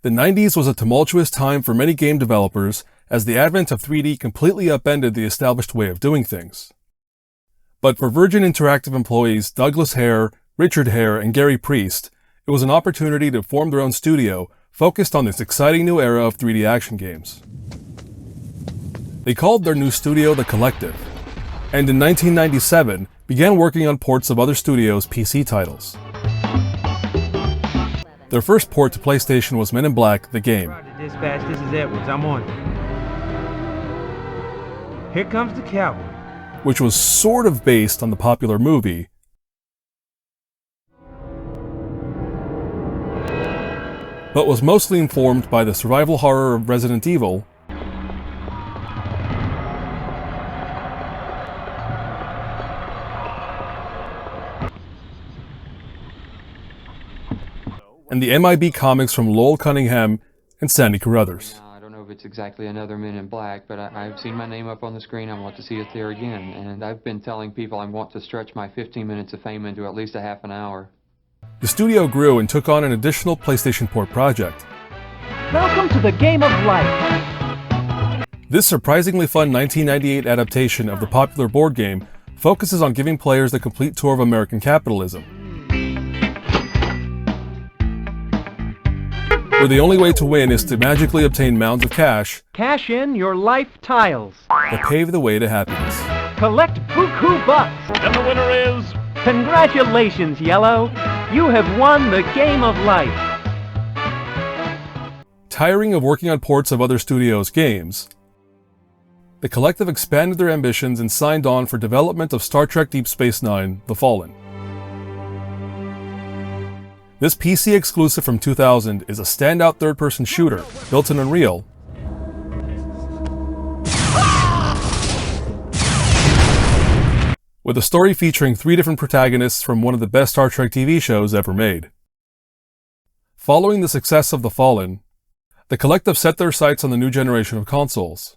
The 90s was a tumultuous time for many game developers as the advent of 3D completely upended the established way of doing things. But for Virgin Interactive employees Douglas Hare, Richard Hare, and Gary Priest, it was an opportunity to form their own studio focused on this exciting new era of 3D action games. They called their new studio The Collective, and in 1997 began working on ports of other studios' PC titles. Their first port to PlayStation was Men in Black: The Game. Dispatch, this is Edwards. I'm on. Here comes the cavalry. Which was sort of based on the popular movie, but was mostly informed by the survival horror of Resident Evil and the MIB comics from Lowell Cunningham and Sandy Carruthers. I don't know if it's exactly another Men in Black, but I've seen my name up on the screen. I want to see it there again. And I've been telling people I want to stretch my 15 minutes of fame into at least a half an hour. The studio grew and took on an additional PlayStation port project. Welcome to the game of life. This surprisingly fun 1998 adaptation of the popular board game focuses on giving players the complete tour of American capitalism, where the only way to win is to magically obtain mounds of cash Cash in your life tiles. that pave the way to happiness. Collect buku bucks. And the winner is... Congratulations, Yellow. You have won the game of life. Tiring of working on ports of other studios' games, the Collective expanded their ambitions and signed on for development of Star Trek Deep Space Nine: The Fallen. This PC exclusive from 2000 is a standout third-person shooter built in Unreal, with a story featuring 3 different protagonists from one of the best Star Trek TV shows ever made. Following the success of The Fallen, the Collective set their sights on the new generation of consoles,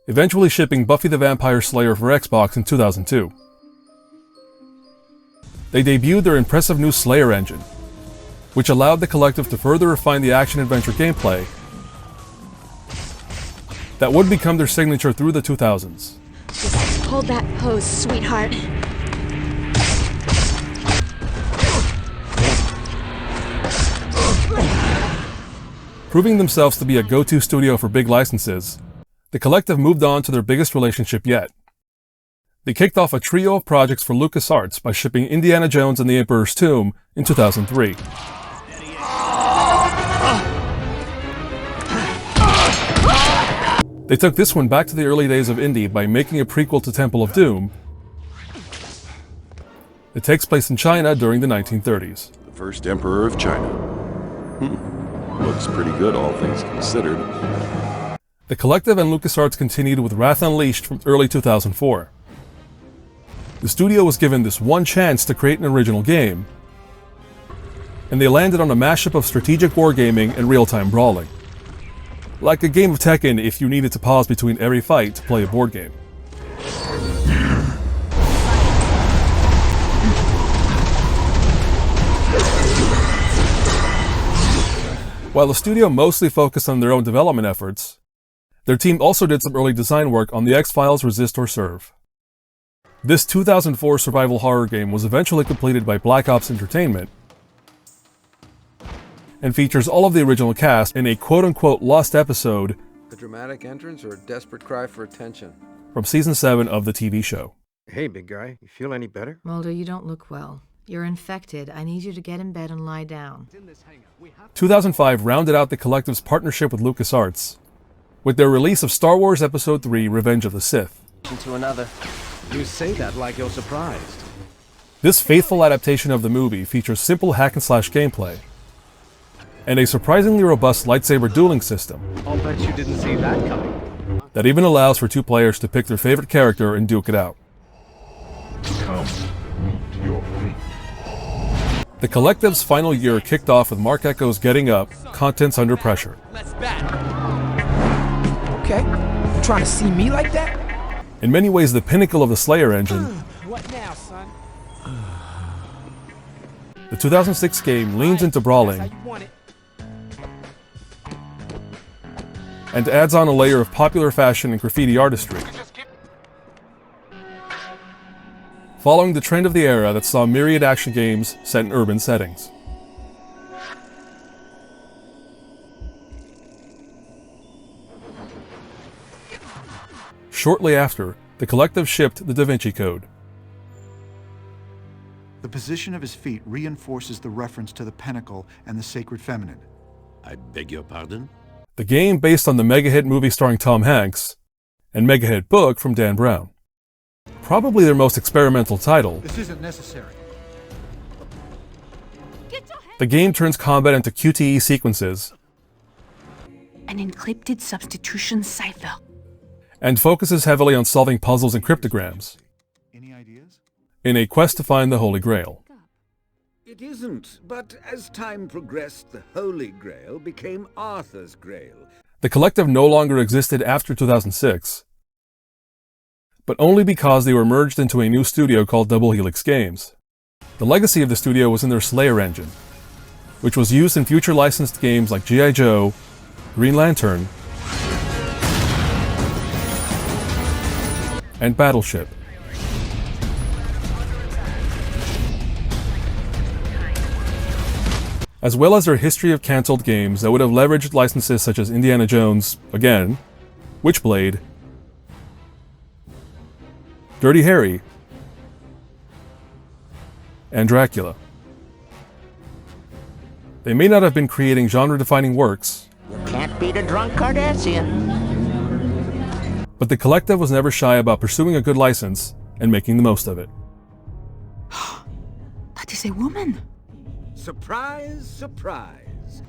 eventually shipping Buffy the Vampire Slayer for Xbox in 2002. They debuted their impressive new Slayer engine, which allowed the Collective to further refine the action-adventure gameplay that would become their signature through the 2000s. Hold that pose, sweetheart. Proving themselves to be a go-to studio for big licenses, the Collective moved on to their biggest relationship yet. They kicked off a trio of projects for LucasArts by shipping Indiana Jones and the Emperor's Tomb in 2003. They took this one back to the early days of indie by making a prequel to Temple of Doom. It takes place in China during the 1930s. The first emperor of China. Looks pretty good, all things considered. The Collective and LucasArts continued with Wrath Unleashed from early 2004. The studio was given this one chance to create an original game, and they landed on a mashup of strategic wargaming and real-time brawling. Like a game of Tekken if you needed to pause between every fight to play a board game. While the studio mostly focused on their own development efforts, their team also did some early design work on the X-Files Resist or Serve. This 2004 survival horror game was eventually completed by Black Ops Entertainment and features all of the original cast in a quote-unquote lost episode, a dramatic entrance or a desperate cry for attention, from season 7 of the TV show. Hey, big guy, you feel any better? Mulder, you don't look well. You're infected. I need you to get in bed and lie down. 2005 rounded out the Collective's partnership with LucasArts, with their release of Star Wars Episode 3: Revenge of the Sith. To another. You say that like you're surprised. This faithful adaptation of the movie features simple hack-and-slash gameplay, and a surprisingly robust lightsaber dueling system. I'll bet you didn't see that coming. That even allows for 2 players to pick their favorite character and duke it out. The Collective's final year kicked off with Marc Ecko's Getting Up, Contents Under Pressure. Let's bat. Okay, you trying to see me like that? In many ways the pinnacle of the Slayer engine, What now, son? the 2006 game leans into brawling and adds on a layer of popular fashion and graffiti artistry, following the trend of the era that saw myriad action games set in urban settings. Shortly after, the collective shipped the Da Vinci Code. The position of his feet reinforces the reference to the pinnacle and the sacred feminine. I beg your pardon? The game based on the mega-hit movie starring Tom Hanks, and mega-hit book from Dan Brown. Probably their most experimental title, This isn't necessary. the game turns combat into QTE sequences An encrypted substitution cipher. and focuses heavily on solving puzzles and cryptograms Any ideas? in a quest to find the Holy Grail. It isn't, but as time progressed, the Holy Grail became Arthur's Grail. The collective no longer existed after 2006, but only because they were merged into a new studio called Double Helix Games. The legacy of the studio was in their Slayer engine, which was used in future licensed games like G.I. Joe, Green Lantern, and Battleship. As well as their history of cancelled games that would have leveraged licenses such as Indiana Jones, again, Witchblade, Dirty Harry, and Dracula. They may not have been creating genre-defining works, Can't beat a drunk Cardassian. but the collective was never shy about pursuing a good license and making the most of it. That is a woman. Surprise, surprise.